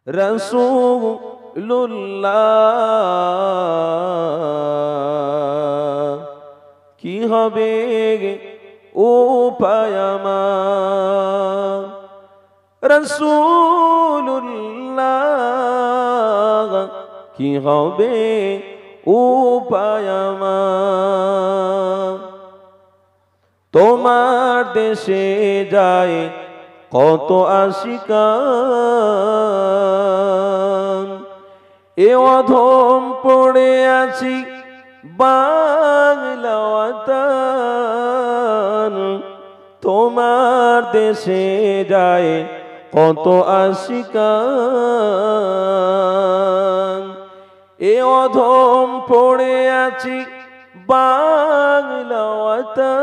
রাসূলুল্লাহ কি হবে উপায় আমার, রাসূলুল্লাহ কি হবে উপায় আমার। তোমার দেশে যায় কত আশিকান, এ অধম পড়ে আছি বাংলা ওয়াতান। তোমার দেশে যায় কত আশিকান, এ অধম পড়ে আছি বাংলা ওয়াতান।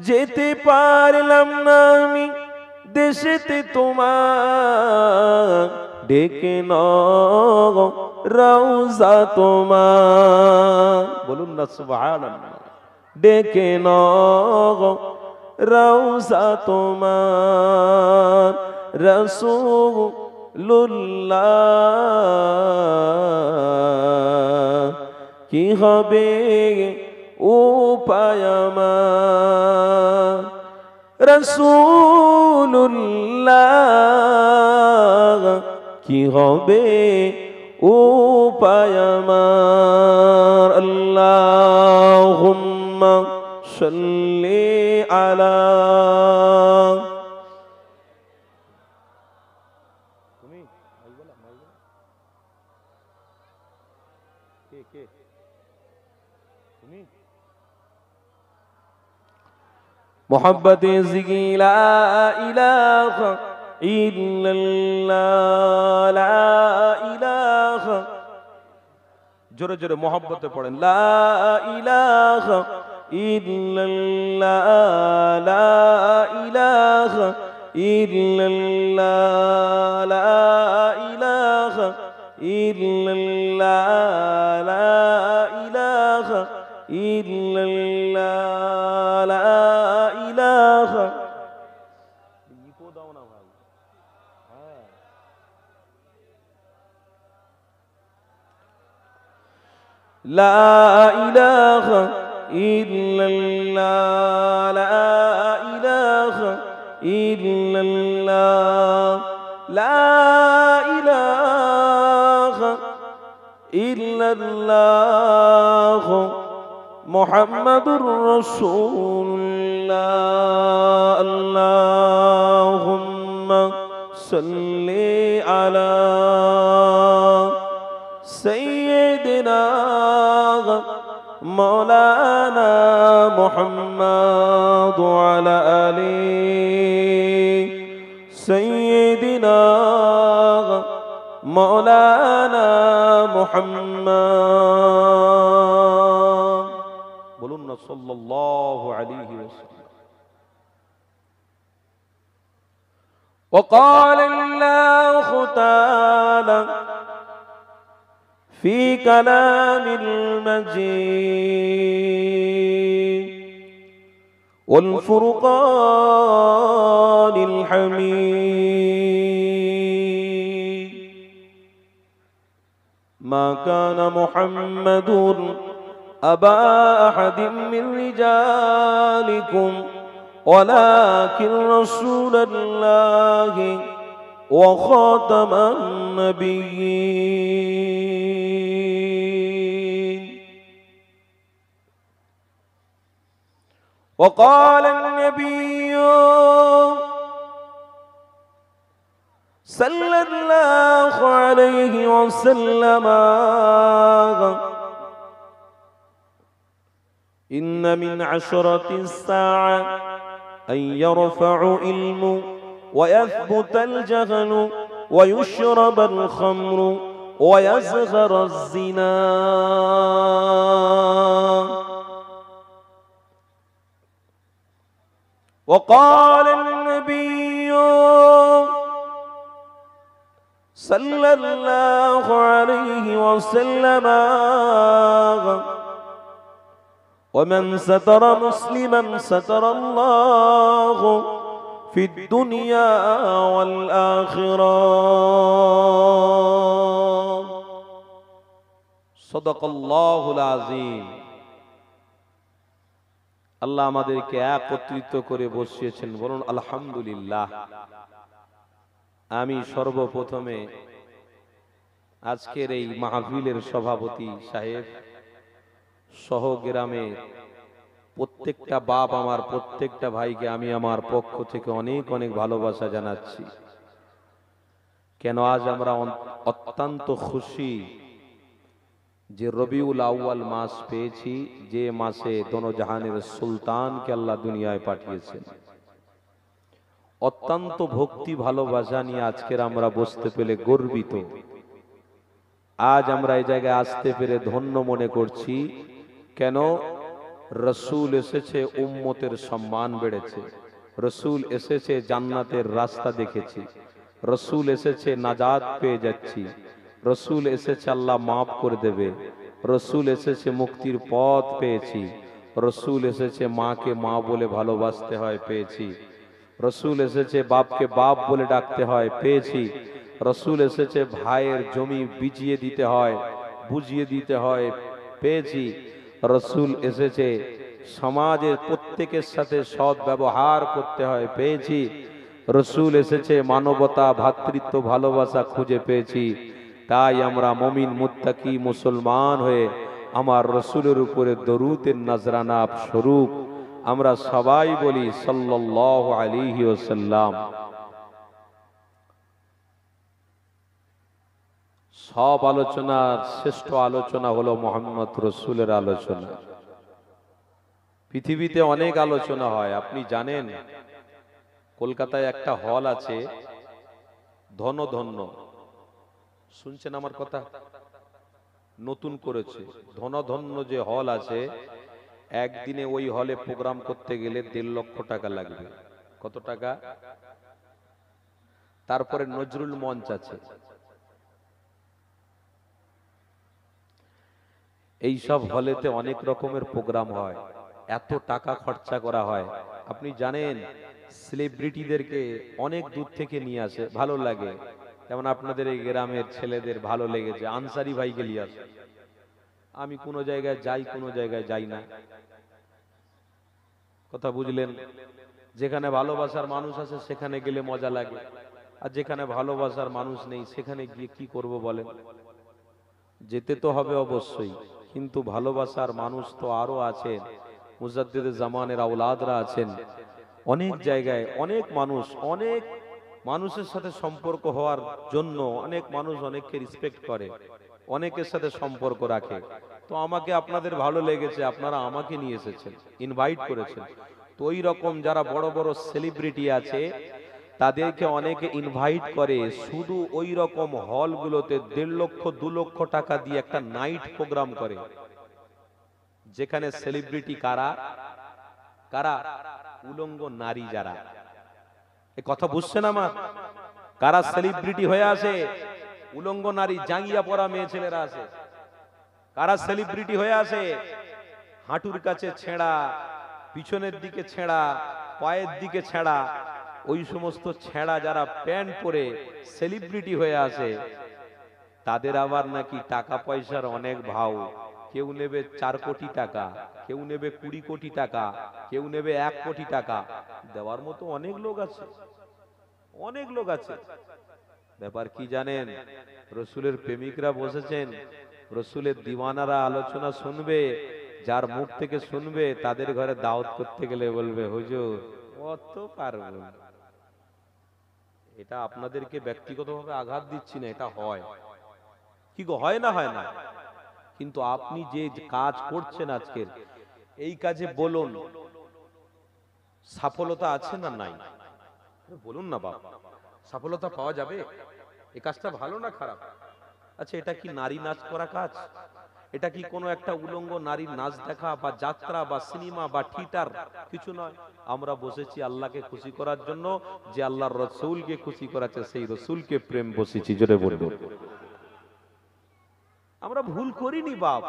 যেতে পারলাম না আমি দেশেতে তোমার, ডেকে নাও রওজা তোমার, বলুন না সুবহানাল্লাহ। ডেকে নাও রওজা তোমার, রাসূলুল্লাহ কি হবে উপায় আমার, রাসূলুল্লাহ কি হবে উপায় আমার। আল্লাহুম্মা সাল্লি আলা। मोहब्बत ज़िगी ला इलाहा इल्लल्लाह, ला इलाहा, जोरे जोरे मोहब्बत पढ़ें, ला इलाहा इल्लल्लाह, ला इलाहा इल्लल्लाह, ला इलाहा इल्लल्लाह, ला इलाहा इल्लल्लाह, ला इलाहा। इको दाओ ना भाई। ला इलाहा इल्लल्लाह, ला इलाहा इल्लल्लाह, ला इलाहा इल्लल्लाह, मुहम्मदुर रसूलुल्लाह। अल्लाहुम्मा सल्ली अला सय्यिदिना मौलाना मुहम्मद व अला आलि सय्यिदिना मौलाना मुहम्मद, बोलून ना सल्लल्लाहु अलैहि वसल्लम। وقال الله تعالى في كلام المجيد والفرقان الحميد، ما كان محمد أبا أحد من رجالكم ولكن رسول الله وخاتم النبيين. وقال النبي صلى الله عليه وسلم إن من عشرة الساعة أن يرفع علم ويثبت الجهل ويشرب الخمر ويزهر الزنا. وقال النبي صلى الله عليه وسلم ومن ستر مسلما ستر الله في الدنيا والآخرة صدق الله العظيم আল্লাহ আমাদেরকে একত্রিত করে বসিয়েছেন, বলুন আলহামদুলিল্লাহ। আমি সর্বপ্রথমে আজকের এই মাহফিলের সভাপতি সাহেব সহ গ্রামে প্রত্যেকটা বাপ, আমার প্রত্যেকটা ভাইকে আমি আমার পক্ষ থেকে অনেক অনেক ভালোবাসা জানাচ্ছি। কেন আজ আমরা অত্যন্ত খুশি যে রবিউল আউয়াল মাস পেয়েছি, যে মাসে দোনো জাহানের সুলতানকে আল্লাহ দুনিয়ায় পাঠিয়েছেন। অত্যন্ত ভক্তি ভালোবাসা নিয়ে আজকের আমরা বসতে পেরে গর্বিত। আজ আমরা এই জায়গায় আসতে পেরে ধন্য মনে করছি। কেন? রসুল এসেছে, উম্মতের সম্মান বেড়েছে। রসুল এসেছে, জান্নাতের রাস্তা দেখেছি। রসুল এসেছে, নাজাত পেয়ে যাচ্ছি। রসুল এসেছে, আল্লাহ মাফ করে দেবে। রসুল এসেছে, মুক্তির পথ পেয়েছি। রসুল এসেছে, মাকে মা বলে ভালোবাসতে হয়, পেয়েছি। রসুল এসেছে, বাপকে বাপ বলে ডাকতে হয়, পেয়েছি। রসুল এসেছে, ভাইয়ের জমি বিজিয়ে দিতে হয়, বুঝিয়ে দিতে হয়, পেয়েছি। রসুল এসেছে, সমাজের প্রত্যেকের সাথে সৎ ব্যবহার করতে হয়, পেয়েছি। রসুল এসেছে, মানবতা, ভ্রাতৃত্ব, ভালোবাসা খুঁজে পেয়েছি। তাই আমরা মুমিন মুত্তাকি মুসলমান হয়ে আমার রসুলের উপরে দরুদের নজরানা স্বরূপ আমরা সবাই বলি সাল্লাল্লাহু আলাইহি ওয়াসাল্লাম। সব আলোচনার শ্রেষ্ঠ আলোচনা হলো মুহাম্মদ রসুলের আলোচনা। পৃথিবীতে অনেক আলোচনা হয়, আপনি জানেন। কলকাতায় একটা হল আছে, ধনধন্য, শুনছেন আমার কথা? নতুন করেছে ধনধন্য যে হল আছে, একদিনে ওই হলে প্রোগ্রাম করতে গেলে 1.5 লক্ষ টাকা লাগবে। কত টাকা? তারপরে নজরুল মঞ্চ আছে। এই সব হলেতে অনেক রকমের প্রোগ্রাম হয়, এত টাকা খরচা করা হয়। আপনি জানেন, সেলিব্রিটিদেরকে অনেক দূর থেকে নিয়ে আসে, ভালো লাগে। যেমন আপনাদের এই গ্রামের ছেলেদের ভালো লেগেছে, আনসারি ভাইকে নিয়ে আসে। আমি কোনো জায়গায় যাই, কোনো জায়গায় যাই না, কথা বুঝলেন? যেখানে ভালোবাসার মানুষ আছে সেখানে গেলে মজা লাগে, আর যেখানে ভালোবাসার মানুষ নেই সেখানে গিয়ে কি করব বলেন? যেতে তো হবে অবশ্যই, কিন্তু ভালোবাসার মানুষ তো আরো আছেন, মুজাদ্দিদে জামানের আওলাদরা আছেন। অনেক জায়গায় অনেক মানুষ, অনেক মানুষের সাথে সম্পর্ক হওয়ার জন্য অনেক মানুষ অনেককে রেসপেক্ট করে, অনেকের সাথে সম্পর্ক রাখে। তো আমাকে আপনাদের ভালো লেগেছে, আপনারা আমাকে নিয়ে এসেছেন, ইনভাইট করেছেন। তো ওই রকম যারা বড় বড় সেলিব্রিটি আছে তাদেরকে অনেকে ইনভাইট করে, শুধু ওই রকম হলগুলোতে 1.5 লক্ষ 2 লক্ষ টাকা দিয়ে একটা নাইট প্রোগ্রাম করে, যেখানে সেলিব্রিটি কারা? কারা? উলঙ্গ নারী যারা। এই কথা বুঝছেন আমার? কারা সেলিব্রিটি হয়ে আসে? উলঙ্গ নারী, জাঙ্গিয়া পরা মেয়ে ছেলেরা আছে। কারা সেলিব্রিটি হয়ে আসে? হাঁটুর কাছে ছেঁড়া, পিছনের দিকে ছেঁড়া, পায়ের দিকে ছেঁড়া, ওই সমস্ত ছেঁড়া যারা প্যান্ট পরে সেলিব্রিটি হয়ে আসে, তাদের আবার নাকি টাকা পয়সার অনেক ভাও। কেউ নেবে 4 কোটি টাকা, কেউ নেবে 20 কোটি টাকা, কেউ নেবে 1 কোটি টাকা। দেওয়ার মতো অনেক লোক আছে, অনেক লোক আছে। ব্যাপার কি জানেন? রসুলের প্রেমিকরা বসেছেন, রসুলের দিওয়ানারা আলোচনা শুনবে। যার মুখ থেকে শুনবে তাদের ঘরে দাওয়াত করতে গেলে বলবে, হুজুর অত পারবো না। এটা আপনাদেরকে ব্যক্তিগতভাবে আঘাত দিচ্ছি না, এটা হয়। কি গো, হয় না? হয় না? কিন্তু আপনি যে কাজ করছেন আজকের এই কাজে বলুন সফলতা আছে না নাই? বলুন না বাবা, সফলতা পাওয়া যাবে? এই কাজটা ভালো না খারাপ? আচ্ছা, এটা কি নারী নাচ করা কাজ? এটা কি কোনো একটা উলঙ্গ নারীর নাচ দেখা বা যাত্রা বা সিনেমা বা থিয়েটার? কিছু নয়। আমরা বসেছি আল্লাহকে খুশি করার জন্য, যে আল্লাহর রসূলকে খুশি করাচ্ছে সেই রসূলকে প্রেম বসেছি। জোরে বলবো, আমরা ভুল করিনি বাপ।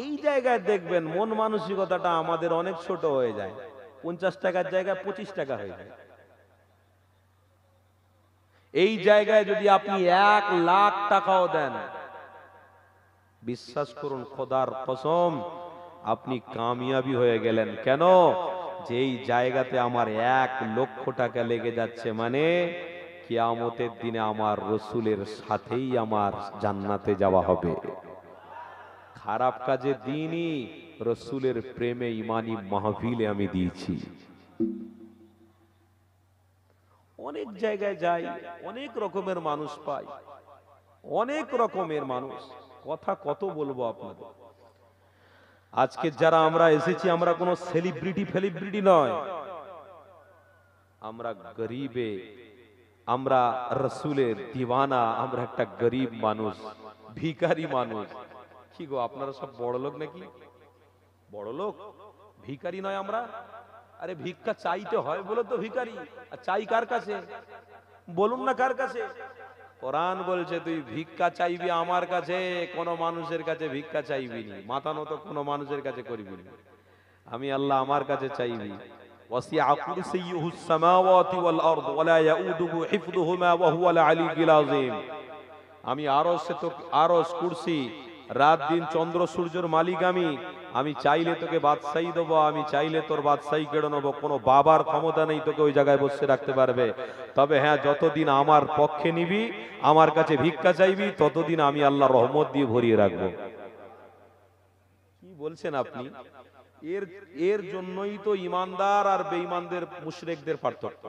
এই জায়গায় দেখবেন মন মানসিকতাটা আমাদের অনেক ছোট হয়ে যায়। 50 টাকার জায়গায় 25 টাকা হয়ে যায়। এই জায়গায় যদি আপনি 1,00,000 টাকাও দেন, বিশ্বাস করুন খোদার কসম আপনি কামিয়াবি হয়ে গেলেন। কেন? যেই জায়গাতে আমার 1,00,000 টাকা লেগে যাচ্ছে, মানে কিয়ামতের দিনে আমার রসুলের সাথেই আমার জান্নাতে যাওয়া হবে। খারাপ কাজে দিনই, রসুলের প্রেমে ইমানি মাহফিলে আমি দিয়েছি। অনেক জায়গায় যাই, অনেক রকমের মানুষ পাই, অনেক রকমের মানুষ, কথা কত বলবো আপনাদের। আজকে যারা আমরা এসেছি, আমরা কোনো সেলিব্রিটি নয়, আমরা গরিবে, আমরা রসুলের দিওয়ানা, আমরা একটা গরিব মানুষ, ভিখারি মানুষ। কি গো আপনারা সব বড় লোক নাকি? বড় লোক, ভিখারি নয় আমরা। আরে ভিক্ষা চাইতে হয় বলে তো ভিখারি। আর চাই কার কাছে? বলুন না কার কাছে? কোরআন বলছে তুই ভিক্ষা চাইবি আমার কাছে, কোন মানুষের কাছে ভিক্ষা চাইবি নি, মাথা নত কোন মানুষের কাছে করবি না। আমি আল্লাহ আমার কাছে চাইবি। ওয়াসিআ কুরসিয়ুহুস সামাওয়াতি ওয়াল আরদ ওয়ালা ইয়াউদুহু হিফযুহুমা ওয়া হুয়াল আলিয়্যুল আযীম। আমি আরশ কুরসি, রাত দিন চন্দ্র সূর্যের মালিক আমি চাইলে তোকে বাদশাহী দেবো, আমি চাইলে তোর বাদশাহী কেড়ে নেবো। কোনো বাবার ক্ষমতা নেই তোকে ওই জায়গায় বসে রাখতে পারবে। তবে হ্যাঁ, যতদিন আমার পক্ষে নিবি, আমার কাছে ভিক্ষা চাইবি, ততদিন আমি আল্লাহ রহমত দিয়ে ভরিয়ে রাখবো। কি বলছেন আপনি? এর জন্যই তো ইমানদার আর বেঈমানদের, মুশরিকদের পার্থক্য।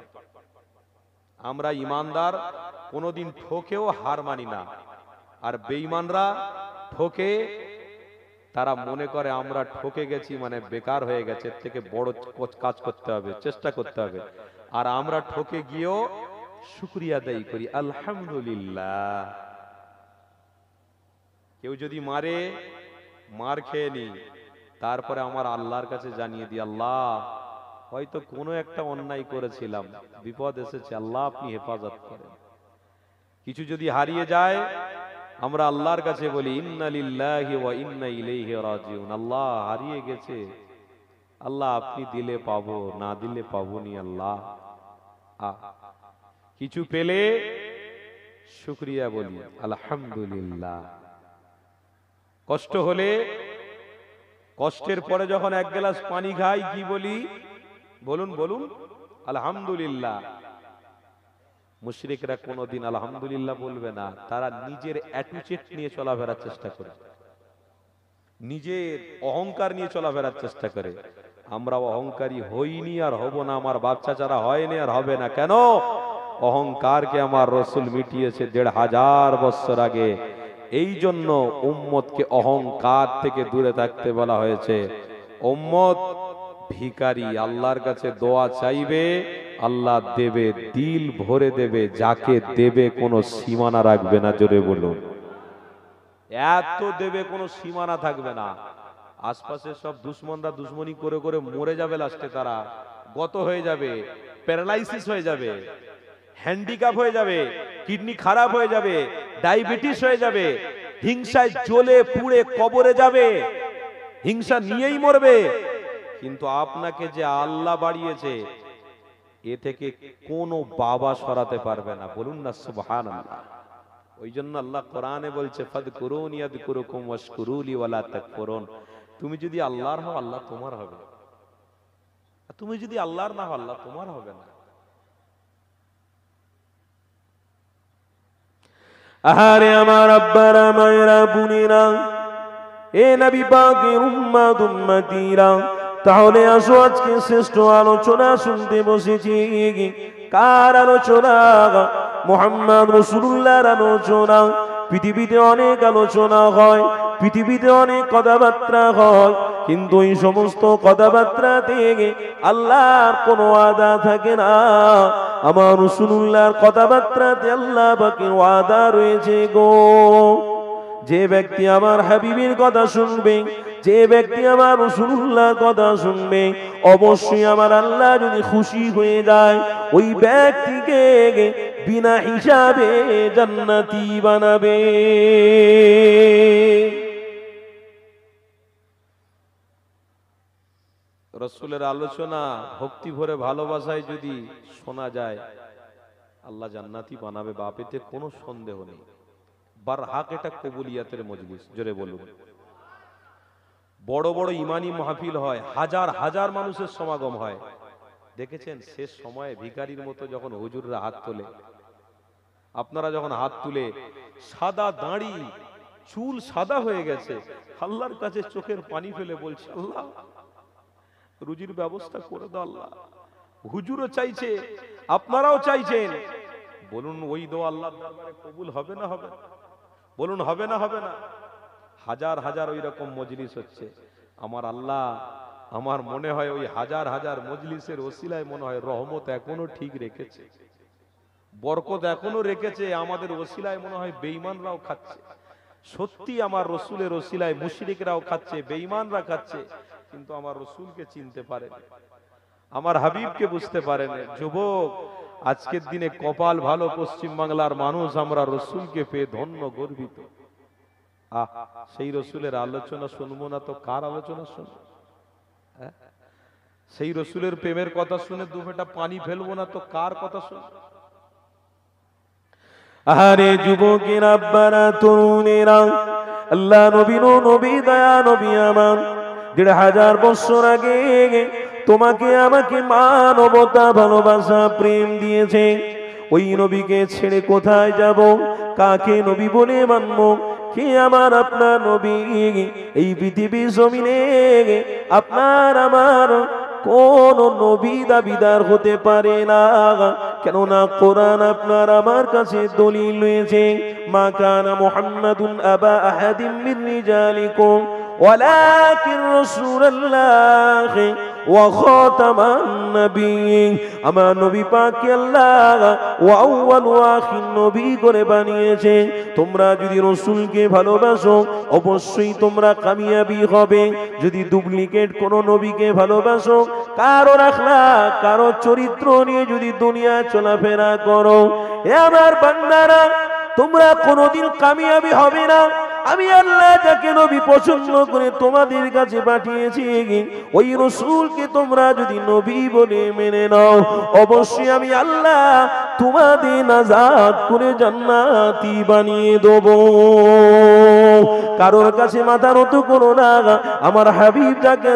আমরা ইমানদার কোনোদিন ঠকেও হার মানি না, আর বেঈমানরা ঠকে, তারা মনে করে আমরা ঠকে গেছি মানে বেকার হয়ে গেছে, এর থেকে বড় কাজ করতে হবে, চেষ্টা করতে হবে। আর আমরা ঠকে গিয়েও শুকরিয়া আদায় করি, আলহামদুলিল্লাহ। কেউ যদি মার খেয়ে নি, তারপরে আমার আল্লাহর কাছে জানিয়ে দিই, আল্লাহ হয়তো কোনো একটা অন্যায় করেছিলাম, বিপদ এসেছে, আল্লাহ আপনি হেফাজত করেন। কিছু যদি হারিয়ে যায়, আমরা আল্লাহর কাছে বলি ইন্না লিল্লাহি ওয়া ইন্না ইলাইহি রাজিউন। আল্লাহ হারিয়ে গেছে, আল্লাহ আপনি দিলে পাবো, না দিলে পাবোনি আল্লাহ। কিছু পেলে শুকরিয়া বলি, আলহামদুলিল্লাহ। কষ্ট হলে, কষ্টের পরে যখন এক গ্লাস পানি খাই, কি বলি? বলুন আলহামদুলিল্লাহ। মুশরিকরা কোনোদিন আলহামদুলিল্লাহ বলবে না, তারা নিজের অ্যাটিটিউড নিয়ে চলাফেরার চেষ্টা করে, নিজের অহংকার নিয়ে চলাফেরার চেষ্টা করে। আমরা অহংকারী হইনি আর হব না, আমার বাচ্চা যারা হয়নি আর হবে না। কেন? অহংকারকে আমার রসুল মিটিয়েছে ১৫০০ বছর আগে। এই জন্য উম্মতকে অহংকার থেকে দূরে থাকতে বলা হয়েছে। উম্মত ভিখারি, আল্লাহর কাছে দোয়া চাইবে, আল্লাহ দেবে, দিল ভরে দেবে, যাকে দেবে কোনো সীমানা রাখবে না। জোরে বলুন, এত দেবে, কোনো সীমানা থাকবে না। আশপাশে সব দুশ্মনরা দুশ্মনী করে করে মরে যাবে, লাস্টে তারা গত হয়ে যাবে, প্যারালাইসিস হয়ে যাবে, হ্যান্ডিক্যাপ হয়ে যাবে, কিডনি খারাপ হয়ে যাবে, ডায়াবেটিস হয়ে যাবে, হিংসায় জ্বলে পুড়ে কবরে যাবে, হিংসা নিয়েই মরবে। কিন্তু আপনাকে যে আল্লাহ বাড়িয়েছে, এ থেকে কোনো বাবা সরাতে পারবে না। বলুন না সুবহানাল্লাহ। ওই জন্য আল্লাহ কোরআনে বলছে ফাদকুরুনি ইয়াযকুরুকুম ওয়াশকুরুলি ওয়ালা তাকফুরুন। তুমি যদি আল্লাহর হও, আল্লাহ তোমার হবে, আর তুমি যদি আল্লাহর না হও, আল্লাহ তোমার হবে না। আহারে আমার আব্বারা, মায়েরা, বোনেরা, এ নবী পাকের উম্মত উম্মতিরা, তাহলে আসো আজকে শ্রেষ্ঠ আলোচনা শুনতে বসেছি। কার আলোচনা? মুহাম্মদ রাসূলুল্লাহর আলোচনা। পৃথিবীতে অনেক আলোচনা হয়, পৃথিবীতে অনেক কথাবার্তা হয়, কিন্তু এই সমস্ত কথাবার্তা থেকে আল্লাহর কোনো ওয়াদা থাকে না। আমার রাসূলুল্লাহর কথাবার্তাতে আল্লাহ পাকের ওয়াদা রয়েছে গো। যে ব্যক্তি আমার হাবিবের কথা শুনবে, যে ব্যক্তি আমার রাসূলুল্লাহর কথা শুনবে, অবশ্যই আমার আল্লাহ যদি খুশি হয়ে যায়, ওই ব্যক্তিকে বিনা হিসাবে জান্নাতি বানাবে। রসুলের আলোচনা ভক্তি ভরে ভালোবাসায় যদি শোনা যায়, আল্লাহ জান্নাতি বানাবে বাপেতে কোনো সন্দেহ নেই। বারহাক এটা কবুলিয়াতের মজলিস, জোরে বলুন। বড় বড় ইমানি মাহফিল হয়, হাজার হাজার মানুষের সমাগম হয়। দেখেছেন শেষ সময়ে ভিখারির মতো যখন হুজুররা হাত তোলে, আপনারা যখন হাত তুলে সাদা দাড়ি চুল সাদা হয়ে গেছে, আল্লাহর কাছে চোখের পানি ফেলে বলছে আল্লাহ রুজির ব্যবস্থা করে দাও আল্লাহ। হুজুরও চাইছে, আপনারাও চাইছেন, বলুন ওই দোয়া আল্লাহর দরবারে কবুল হবে না হবে না? বলুন হবে না হবে না? হাজার হাজার ওই রকম মজলিস হচ্ছে। আমার আল্লাহ, আমার মনে হয় ওই হাজার হাজার মজলিসের ওসিলায় মনে হয় রহমত এখনো ঠিক রেখেছে, বরকত এখনো রেখেছে। আমাদের ওসিলায় মনে হয় বেঈমানরাও খাচ্ছে। সত্যি আমার রসুলের ওসিলায় মুশরিকরাও খাচ্ছে, বেঈমানরা খাচ্ছে, কিন্তু আমার রসুলকে চিনতে পারে না, আমার হাবিবকে বুঝতে পারে না। যুবক, আজকের দিনে কপাল ভালো পশ্চিম বাংলার মানুষ, আমরা রসুলকে পেয়ে ধন্য গর্বিত। সেই রসুলের আলোচনা শুনবো না তো কার আলোচনা শুনবো? সেই রসুলের প্রেমের কথা শুনে দু ফোঁটা পানি ফেলবো না তো কার কথা শুনবো? আরে যুবকের আব্বারা, তরুণেরা, আল্লাহ নবী নবী দয়া নবী আমার ১৫০০ বছর আগে তোমাকে আমাকে মানবতা ভালোবাসা প্রেম দিয়েছে। ওই নবীকে ছেড়ে কোথায় যাব? কাকে নবী বলে মানব? কে আমার আপনার নবী? এই পৃথিবী জমিনে আপনার আমার কোন নবী দাবিদার হতে পারে না, কেননা কোরআন আপনার আমার কাছে দলিল রয়েছে। মা কানা মুহাম্মাদুন আবা আহাদিম মিন রিজালিকুম ওয়ালাকিন রাসূলুল্লাহ ওয়া খাতামান নবিয়্যিন। আমার নবী পাককে আল্লাহ ওয়া আউয়াল ওয়া আখির নবী করে বানিয়েছে। তোমরা যদি রাসূলকে ভালোবাসো অবশ্যই তোমরা কামিয়াবি হবে। যদি ডুপ্লিকেট কোন নবীকে ভালোবাসো, কারো আখলাক কারো চরিত্র নিয়ে যদি দুনিয়া চলাফেরা করো, হে আমার বান্দারা, তোমরা কোনোদিন কামিয়াবি হবে না। আমি আল্লাহ যাকে নবী পছন্দ করে তোমাদের কাছে পাঠিয়েছি, ওই রাসূলকে তোমরা যদি নবী বলে মেনে নাও, অবশ্যই আমি আল্লাহ তোমাদের নাজাত করে জান্নাতি বানিয়ে দেব। কারোর কাছে মাথা নত করো না। আমার হাবিব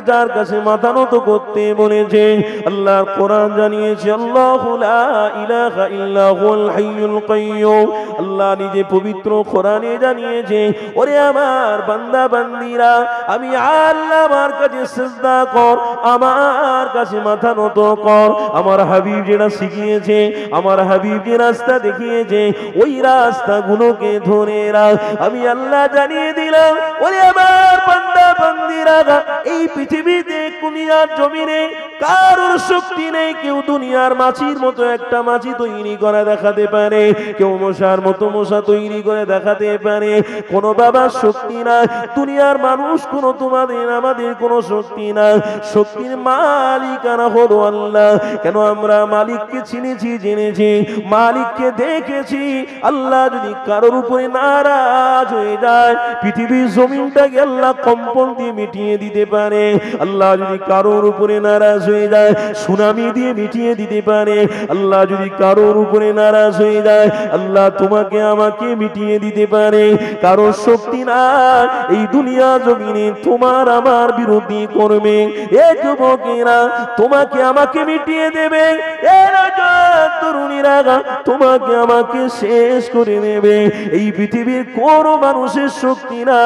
যার কাছে মাথা নত করতে বলেছে, আল্লাহর কোরআন জানিয়েছে আল্লাহু লা ইলাহা ইল্লা হুয়াল হাইয়ুল কাইয়্যুম। আল্লাহ নিজে পবিত্র কোরআনে জানিয়েছে, ওরে আমার বান্দা বান্দিরা, আমি আল্লাহ আমার কাছে সিজদা কর, আমার কাছে মাথা নত কর। আমার হাবিব যেটা শিখিয়েছে, আমার হাবিব যে রাস্তা দেখিয়েছে, ওই রাস্তাগুলোকে ধরে রাখ। আমি আল্লাহ জানিয়ে দিলাম, ওরে আমার বান্দা বান্দিরা, এই পৃথিবীতে দুনিয়ার জমিনে কারোর শক্তি নেই। কেউ দুনিয়ার মাছির মতো একটা মাছি তৈরি করে দেখাতে পারে, কেউ মশার মতো মশা তৈরি করে দেখাতে পারে, কোন বাবার শক্তি নাই। দুনিয়ার মানুষ কোন তোমাদের আমাদের কোন শক্তি নাই। শক্তির মালিকানা হলো আল্লাহ। কেন আমরা মালিককে চিনেছি, জেনেছি, মালিককে দেখেছি। আল্লাহ যদি কারোর উপরে নারাজ হয়ে যায়, পৃথিবীর জমিনটাকে আল্লাহ কম্পন দিয়ে মিটিয়ে দিতে পারে। আল্লাহ যদি কারোর উপরে নারাজ হয়ে যায়, সুনামি দিয়ে মিটিয়ে দিতে পারে। আল্লাহ যদি কারোর উপরে নারাজ হয়ে যায়, আল্লাহ তোমাকে আমাকে মিটিয়ে দিতে পারে। কারোর শক্তি না এই দুনিয়া জমিনে তোমার আমার বিরোধী করবে। এ যুবকেরা, তোমাকে আমাকে মিটিয়ে দেবে। এ তরুণীরা, তোমাকে আমাকে শেষ করে নেবে। এই পৃথিবীর কোন মানুষের শক্তি না।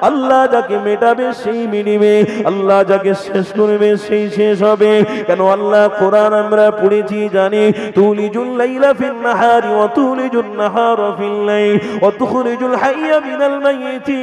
আল্লাহ যাকে মেটাবে সেই মিটবে, আল্লাহ যাকে শেষ করবে সেই শেষ হবে। কেন আল্লাহ কোরআন আমরা পড়েছি জানি, তুলিজুল লাইলা ফিন নাহারি ওয়া তুলিজুন নাহারা ফিল লাইল ওয়া তুখরিজুল হাইয়া মিনাল মাইয়িতি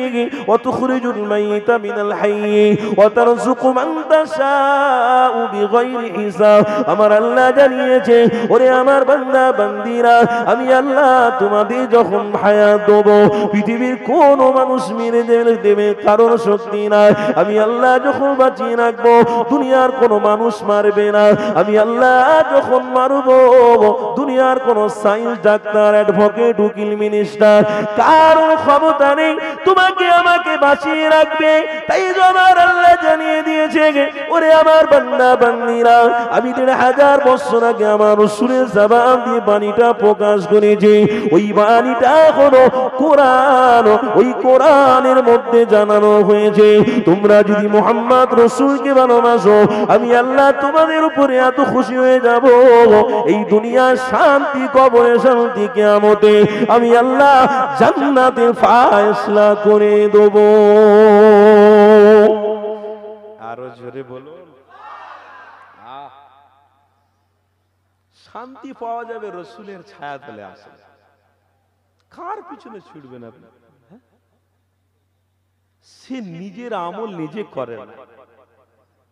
ওয়া তুখরিজুল মাইয়িতা মিনাল হাইয়্যি ওয়া তারযুকু মান তাশাউ বিগাইরি হিসাব। আমার আল্লাহ জানিয়েছে, ওরে আমার বান্দা বান্দিরা, আমি আল্লাহ তোমাদের যখন হায়াত দেব, পৃথিবীর কোন মানুষ মেরে দেবে কারোর শক্তি নাই। আমি আল্লাহ যখন বাঁচিয়ে রাখবো, দুনিয়ার কোন মানুষ মারবে না। আমি আল্লাহ যখন মারবো, দুনিয়ার কোন সায়েন্স ডাক্তার, অ্যাডভোকেট, উকিল, মিনিস্টার কারোর ক্ষমতা নেই তোমাকে আমাকে বাঁচিয়ে রাখবে। তাই আমার আল্লাহ জানিয়ে দিয়েছে, ওরে আমার বান্দা বান্দিরা, আমি ১৫০০ বছর আগে আমার রাসূলের রসুলের জবান দিয়ে বাণীটা প্রকাশ করেছে। ওই বাণীটা হলো কোরআন। ওই কোরআনের মধ্যে জানানো হয়েছে তোমরা যদি মুহাম্মদ রসুলকে ভালোবাসো, আমি আল্লাহ তোমাদের উপরে এত খুশি হয়ে যাব, এই দুনিয়ার শান্তি, কবরে শান্তি, কিয়ামতে আমি আল্লাহ জান্নাতে ফায়সালা করে দেব। আরো জোরে বলুন। শান্তি পাওয়া যাবে রসুলের ছায়া তলে আসলে। কার পিছনে ছুটবেন আপনি? সে নিজের আমল নিজে করেন,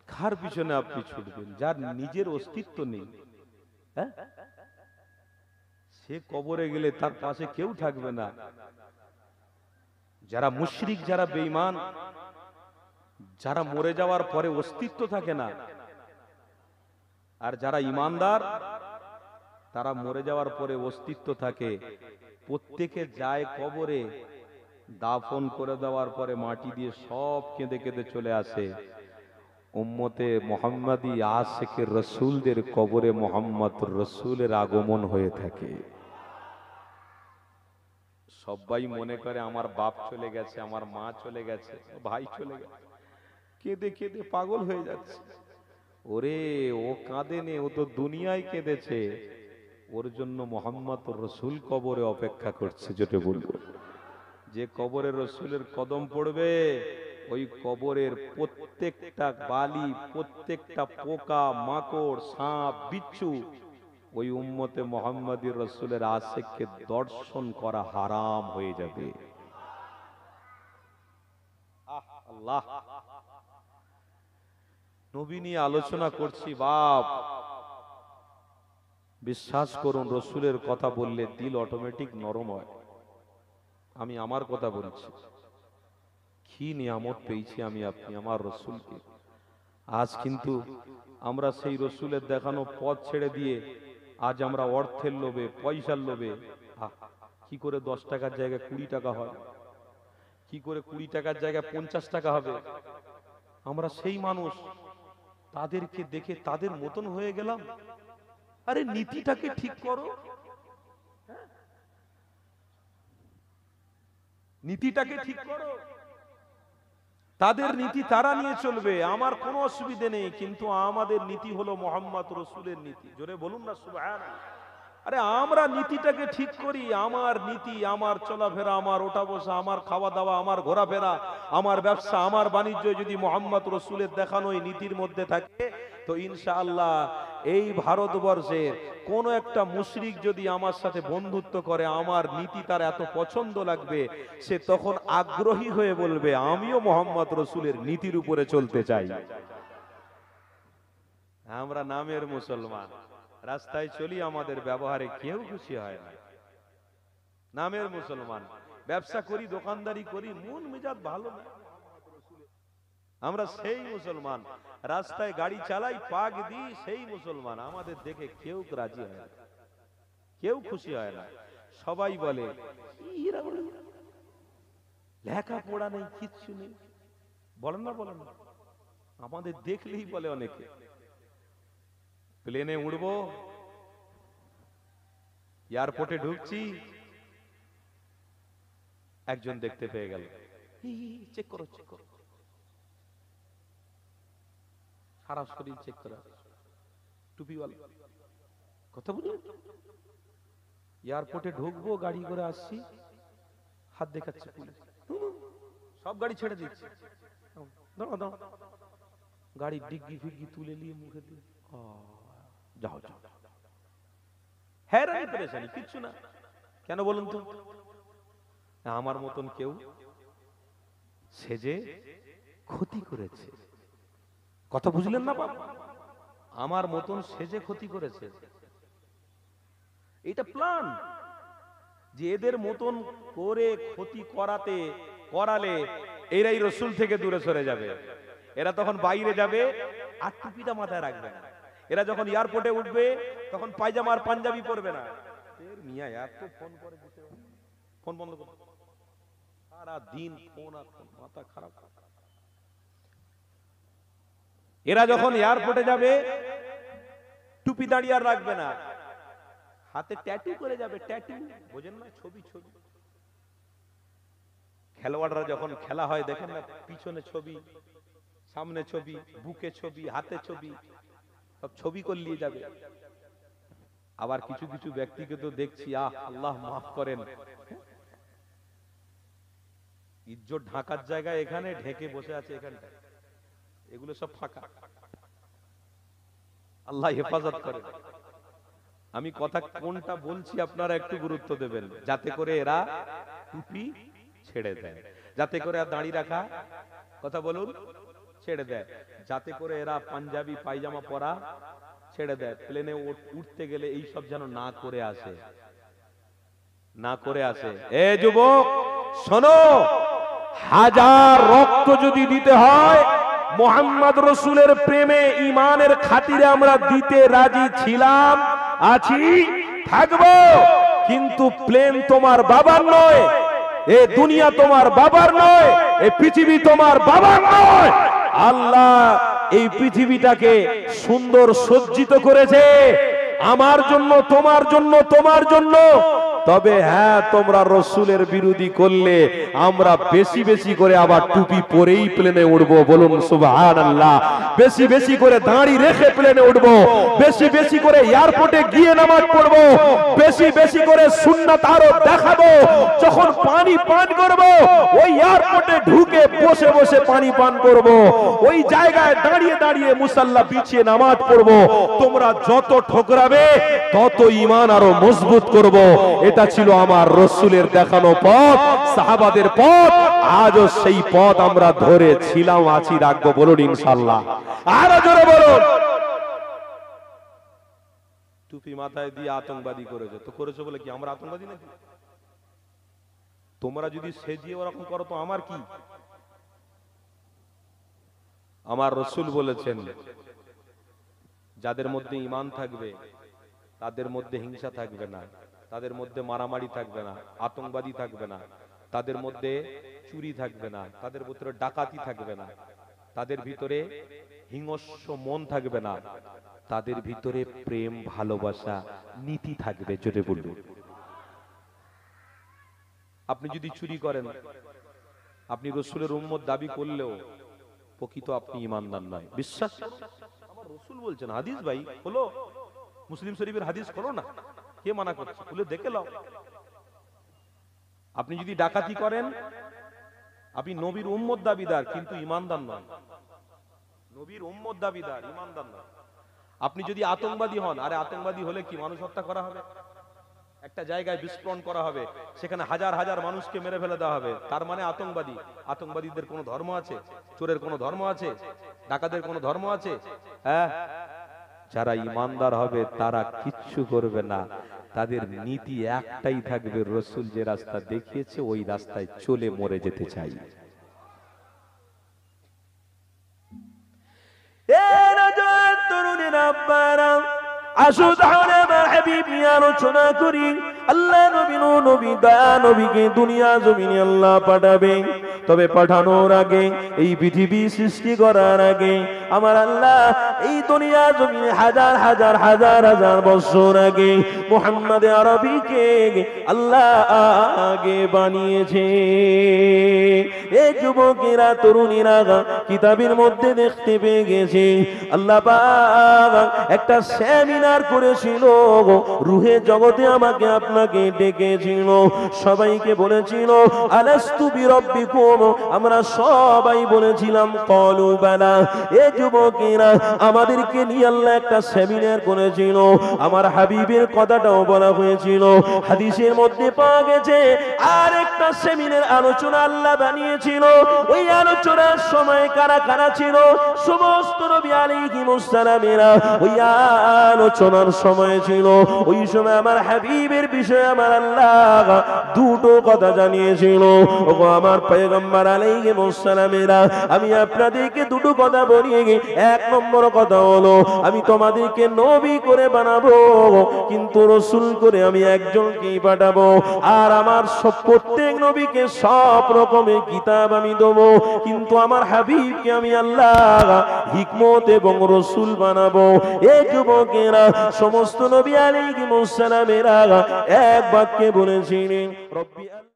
কার পিছনে আপনি ছুটবেন? যার নিজের অস্তিত্ব নেই, সে কবরে গেলে তার পাশে কেউ থাকবে না। যারা মুশরিক, যারা বেঈমান, যারা মরে যাওয়ার পরে অস্তিত্ব থাকে না, আর যারা ইমানদার তারা মরে যাওয়ার পরে অস্তিত্ব থাকে। প্রত্যেকে যায় কবরে, দাফন করে দেওয়ার পরে মাটি দিয়ে সব কেঁদে কেঁদে চলে আসে। উম্মতে মুহাম্মাদি আশিকে রসুলদের কবরে মুহাম্মদ রসুলের আগমন হয়ে থাকে। সবাই মনে করে আমার বাপ চলে গেছে, আমার মা চলে গেছে, ভাই চলে গেছে, কেঁদে কেঁদে পাগল হয়ে যাচ্ছে। ওরে ও কাঁদেনে, ও তো দুনিয়ায় কেঁদেছে। ওর জন্য মুহাম্মদ রসুল কবরে অপেক্ষা করছে। যেটা বলবো, যে কবরে রসুলের কদম পড়বে, ওই কবরের প্রত্যেকটা বালি, প্রত্যেকটা পোকা মাকড়, সাপ, বিচ্ছু ওই উম্মতে মুহাম্মাদি রসুলের আশিককে দর্শন করা হারাম হয়ে যাবে। আল্লাহ, নবী নিয়ে আলোচনা করছি বাপ, বিশ্বাস করুন রসুলের কথা বললে দিল অটোমেটিক নরম হয়। আমি আমার কথা বলছি, কি নিয়ামত পেয়েছি আমি আপনি আমার রসুলকে। আজ কিন্তু আমরা সেই রসুলের দেখানো পথ ছেড়ে দিয়ে আজ আমরা অর্থের লোভে, পয়সার লোভে, কি করে 10 টাকার জায়গায় 20 টাকা হয়, কি করে 20 টাকার জায়গায় 50 টাকা হবে। আমরা সেই মানুষ, তাদেরকে দেখে তাদের মতন হয়ে গেলাম। আরে নীতিটাকে ঠিক করো, নীতিটাকে ঠিক করো। তাদের নীতি তারা নিয়ে চলবে, আমার কোনো অসুবিধে নেই, কিন্তু আমাদের নীতি হলো মুহাম্মদ রসুলের নীতি। জোরে বলুন না সুবহানাল্লাহ। আরে আমরা নীতিটাকে ঠিক করি। আমার নীতি, আমার চলাফেরা, আমার ওঠা বসা, আমার খাওয়া দাওয়া, আমার ঘোরাফেরা, আমার ব্যবসা, আমার বাণিজ্য যদি মুহাম্মদ রসুলের দেখানো এই নীতির মধ্যে থাকে, তো ইনশাআল্লাহ এই ভারতবর্ষের কোন একটা মুশরিক যদি আমার সাথে বন্ধুত্ব করে, আমার নীতি তার এত পছন্দ লাগবে, সে তখন আগ্রহী হয়ে বলবে আমিও মুহাম্মদ রসুলের নীতির উপরে চলতে চাই। আমরা নামের মুসলমান, রাস্তায় চলি, আমাদের ব্যবহারে কেউ খুশি হয় না। নামের মুসলমান, ব্যবসা করি, দোকানদারি করি, মন মেজাজ ভালো না। আমরা সেই মুসলমান, রাস্তায় গাড়ি চালাই, পাক দিই, সেই মুসলমান। আমাদের দেখে কেউ রাজি হয় না, কেউ খুশি হয় না। সবাই বলে লেখাপড়া নেই, কিচ্ছু নেই। বলেন না, বলেন না। আমাদের দেখলেই বলে অনেকে, প্লেনে উঠবো, এয়ারপোর্টে ঢুকছি, একজন দেখতে পেয়ে গেল, চেক করো, চেক করো, সারা শরীর চেক করা, টুপিওয়ালা। কথা বুঝলেন? এয়ারপোর্টে ঢুকবো, গাড়ি করে আসছি, হাত দেখাচ্ছে পুলিশ, সব গাড়ি ছেড়ে দিচ্ছে, দাঁড়াও দাঁড়াও, গাড়ি ডিগ্গি ফিগ্গি তুলে নিয়ে মুখে দিয়ে যাও যাও। হ্যারানি পেরেশানি, কিচ্ছু না। কেন বলুন তো? আমার মতন কেউ সেজে ক্ষতি করেছে। কথা বুঝলেন না বাবা? আমার মতন সেজে ক্ষতি করেছে। এটা প্ল্যান, যে এদের মতন করে ক্ষতি করালে এরাই রসুল থেকে দূরে সরে যাবে। এরা তখন বাইরে যাবে আর টুপিটা মাথায় রাখবে না। এরা যখন এয়ারপোর্টে উঠবে তখন পায়জামা আর পাঞ্জাবি পরবে না। মিয়া এত ফোন করে দিতে, ফোন বন্ধ করো, সারা দিন ফোন আর ফোন, মাথা খারাপ। এরা যখন এয়ারপোর্টে যাবে টুপি দাঁড়িয়ে আর রাখবে না, হাতে ট্যাটু করে যাবে, ট্যাটু বোঝেন না, ছবি ছবি। খেলোয়াড়রা যখন খেলা হয় দেখেন না, পিছনে ছবি, সামনে ছবি, বুকে ছবি, হাতে ছবি, সব ছবি করলিয়ে যাবে। আবার কিছু কিছু ব্যক্তিকে তো দেখছি, আল্লাহ মাফ করেন, ইজ্জত ঢাকার জায়গায় এখানে ঢেকে বসে আছে, এখানটা এগুলো সব ফাঁকা। আল্লাহ হেফাজত করে। আমি কথা কোনটা বলছি আপনারা একটু গুরুত্ব দেবেন, যাতে করে এরা টুপি ছেড়ে দেয়, যাতে করে আর দাড়ি রাখা, কথা বলুন, ছেড়ে দেয়, যাতে করে এরা পাঞ্জাবি পায়জামা পরা ছেড়ে দেয়, প্লেনে উঠতে গেলে এই সব যেন না করে আসে, না করে আসে। এ যুবক শোনো, হাজার রক্ত যদি দিতে হয় মোহাম্মদ রসুলের প্রেমে ঈমানের খাতিরে আমরা দিতে রাজি ছিলাম, আছি, থাকবো। কিন্তু প্লেন তোমার বাবার নয়, এ দুনিয়া তোমার বাবার নয়, এই পৃথিবী তোমার বাবার নয়। আল্লাহ এই পৃথিবীটাকে সুন্দর সজ্জিত করেছে আমার জন্য, তোমার জন্য, তোমার জন্য। তবে হ্যাঁ, তোমরা রসুলের বিরোধী করলে আমরা বেশি বেশি করে আবার টুপি পরেই প্লেনে উঠবো, বলুন সুবহানাল্লাহ। বেশি বেশি করে দাড়ি রেখে প্লেনে উঠবো, বেশি বেশি করে এয়ারপোর্টে গিয়ে নামাজ পড়বো, বেশি বেশি করে সুন্নাত আরো দেখাবো। যখন পানি পান করবো, ওই এয়ারপোর্টে ঢুকে বসে বসে পানি পান করবো, ওই জায়গায় দাঁড়িয়ে দাঁড়িয়ে মুসাল্লা বিছিয়ে নামাজ পড়বো। তোমরা যত ঠোকরাবে তত ঈমান আরো মজবুত করবো। এটা ছিল আমার রসুলের দেখানো পথ, সাহাবাদের পথ। আজও সেই পথ আমরা ধরে ছিলাম, আছি, রাখবো, বলুন ইনশাআল্লাহ। আরো জোরে বলুন। টুপি মাথায় দিয়ে আতঙ্কবাদী করেছে, তো করেছে বলে কি আমরা আতঙ্কবাদী নাকি? তোমরা যদি সেজিয়ে ওরকম করো তো আমার কি? আমার রসুল বলেছেন, যাদের মধ্যে ঈমান থাকবে তাদের মধ্যে হিংসা থাকবে না, তাদের মধ্যে মারামারি থাকবে না, আতঙ্কবাদী থাকবে না, তাদের মধ্যে চুরি থাকবে না, তাদের ভিতরে ডাকাতি থাকবে না, তাদের ভিতরে হিংস্র মন থাকবে না, তাদের ভিতরে প্রেম, ভালোবাসা, নীতি থাকবে। জোরে বলুন। আপনি যদি চুরি করেন, আপনি রসুলের উম্মত দাবি করলেও প্রকৃত আপনি ঈমানদার নয়। বিশ্বাস আমার রসুল বলছেন, হাদিস ভাই হলো, মুসলিম শরীফের হাদিস করো না, কে মানা করছে? খুলে দেখে লাও। আপনি যদি ডাকাতি করেন, আপনি নবীর উম্মত দাবিদার কিন্তু ঈমানদার নয়। নবীর উম্মত দাবিদার, ঈমানদার নয়। আপনি যদি আতঙ্কবাদী হন, আরে আতঙ্কবাদী হলে কি মানুষ হত্যা করা হবে? একটা জায়গায় বিস্ফোরণ করা হবে, সেখানে হাজার হাজার মানুষকে মেরে ফেলে দেওয়া হবে, তার মানে আতঙ্কবাদী? আতঙ্কবাদীদের কোনো ধর্ম আছে? চোরের কোনো ধর্ম আছে? ডাকাতের কোনো ধর্ম আছে? হ্যাঁ, যারা ঈমানদার হবে তারা কিচ্ছু করবে না, তাদের নীতি একটাই থাকবে, রসুল যে রাস্তা দেখিয়েছে ওই রাস্তায় চলে মরে যেতে চাই। আসো তাহলে আমার হাবিব নিয়ে আলোচনা করি। আল্লাহ নবী দয়া নবীকে দুনিয়া জমিনে আল্লাহ পাঠাবে, তবে পাঠানোর আগে, এই পৃথিবী সৃষ্টি করার আগে আমার আল্লাহ এই দুনিয়া জমিনে হাজার হাজার হাজার হাজার বছর আগে মুহাম্মদ আরবীকে আল্লাহ আগে বানিয়েছে। এই যুবকেরা, তরুণীরা কিতাবের মধ্যে দেখতে পেয়ে গেছে আল্লাহ পাক একটা সেমিনার করেছিল, রুহে জগতে আমাকে আপনাকে ডেকেছিল, সবাইকে বলেছিল আলাস্তু বিরব্বিকুম, আমরা সবাই বলেছিলাম ক্বালু বালা। এই যুবকেরা আমাদেরকে নিয়ে আল্লাহ একটা সেমিনার করেছিল, আমার হাবিবের কথাটাও বলা হয়েছিল। হাদিসের মধ্যে পাওয়া গেছে আর একটা সেমিনার আলোচনা আল্লাহ বানিয়েছিল। ওই আলোচনার সময় কারা কারা ছিল? সমস্ত নবী আলাইহিমুস সালামেরা ওই আলোচনার সময় ছিল। ওই সময় আমার হাবিবের বিষয়ে আমার আল্লাহ দুটো কথা জানিয়েছিল। ওগো আমার পয়গম্বর আলাইহিমুস সালামেরা, আমি আপনাদেরকে দুটো কথা বলিয়ে এক নম্বর কথা হলো আমি তোমাদেরকে নবী করে বানাবো, কিন্তু রসুল করে আমি একজনকেই পাঠাবো। আর আমার প্রত্যেক নবীকে সব রকমের কিতাব আমি দেবো, কিন্তু আমার হাবিবকে আমি আল্লাহ হিকমত এবং রসুল বানাবো। এই যুবকেরা সমস্ত নবী আলাইহিস সালামেরা এক বাক্যে বলেছিলেন, রব্বি